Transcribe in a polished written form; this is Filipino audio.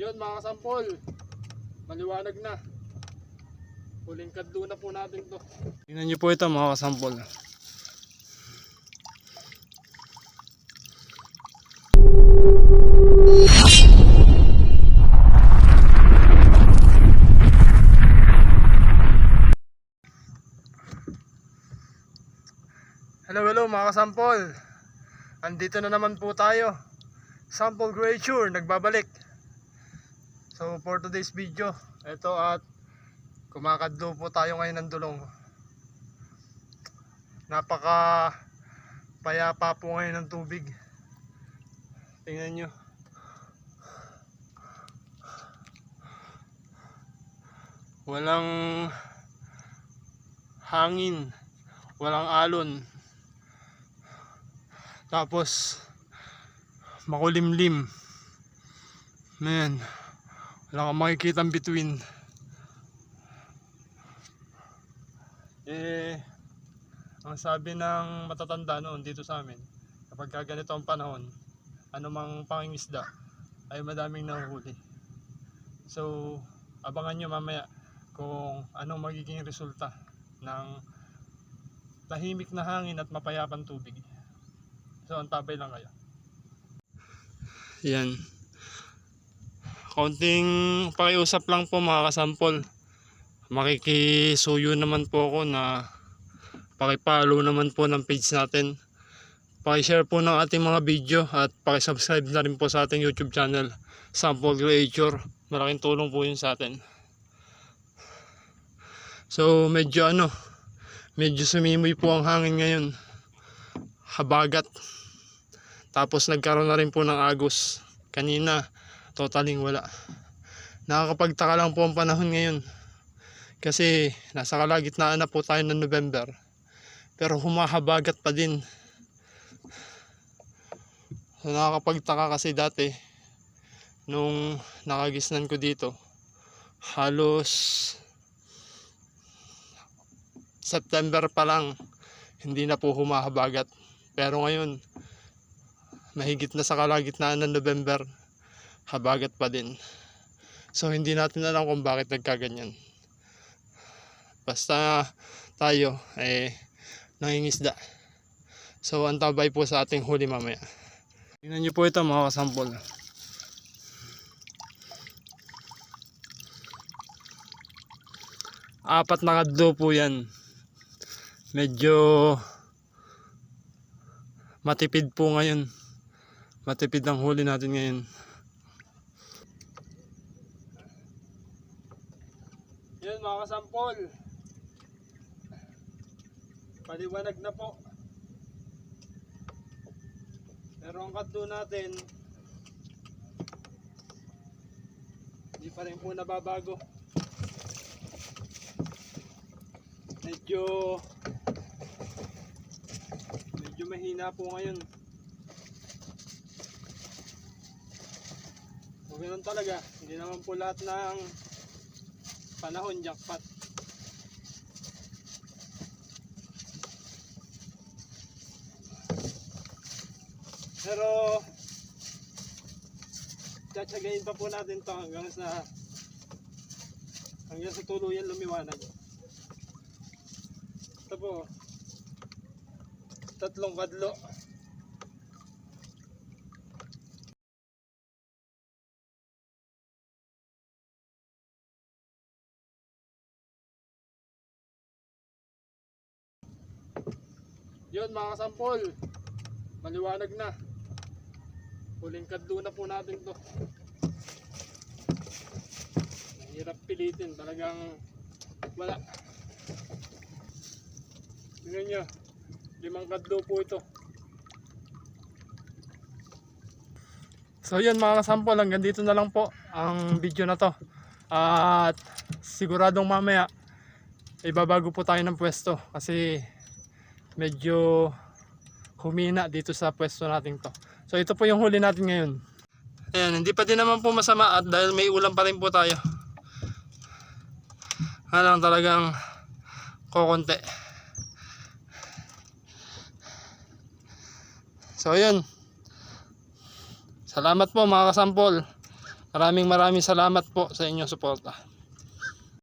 Yun mga kasampol, maliwanag na. Huling kadlo na po natin to. Tingnan nyo po ito mga kasampol. Hello mga kasampol. Andito na naman po tayo. Sample Creature nagbabalik. So for today's video, ito at kumakadlo po tayo ngayon ng dulong. Napaka payapa po ngayon ng tubig. Tingnan nyo. Walang hangin, walang alon. Tapos makulimlim. Man, wala kang makikitang between. Ang sabi ng matatanda noon dito sa amin, kapag ganito ang panahon, anumang pangingisda ay madaming nahuhuli. So abangan nyo mamaya kung anong magiging resulta ng tahimik na hangin at mapayapang tubig. So antabay lang kayo. Yan. Konting pakiusap lang po mga kasampol. Makikisuyo naman po ako na pakipollow naman po ng page natin. Pakishare po ng ating mga video at pakisubscribe na rin po sa ating YouTube channel, Sample Creature. Malaking tulong po yun sa atin. So medyo sumimoy po ang hangin ngayon. Habagat. Tapos nagkaroon na rin po ng agos. Kanina, totaling wala. Nakakapagtaka lang po ang panahon ngayon. Kasi nasa kalagitnaan na po tayo ng November. Pero humahabagat pa din. So, nakakapagtaka kasi dati, nung nakagisnan ko dito, halos September pa lang, hindi na po humahabagat. Pero ngayon, mahigit na sa kalagitnaan ng November, habagat pa din. So hindi natin alam kung bakit nagkaganyan. Basta tayo nangingisda. So antabay po sa ating huli mamaya. Tingnan nyo po ito mga kasampol. Apat na kadlo po yan. Medyo matipid po ngayon. Matipid ang huli natin ngayon. Yun mga kasampol. Paliwanag na po. Pero ang kadlo natin, hindi pa rin po nababago. Medyo mahina po ngayon. Ganun talaga, hindi naman po lahat ng panahon jackpot. Pero tsatsagayin pa po natin to hanggang sa tuluyan lumiwanag. Ito po, 3 kadlo. Yun mga kasampol, maliwanag na. Huling kadlo na po natin to. Mahirap pilitin, talagang wala. Tingnan nyo, 5 kadlo po ito. So yun mga kasampol, hanggang dito na lang po ang video na to. At siguradong mamaya ibabago po tayo ng pwesto kasi medyo humina dito sa pwesto natin to. So ito po yung huli natin ngayon. Ayan, hindi pa din naman po masama at dahil may ulam pa rin po tayo. Alang talagang kokonti. So yun. Salamat po mga kasampol. Maraming salamat po sa inyong suporta.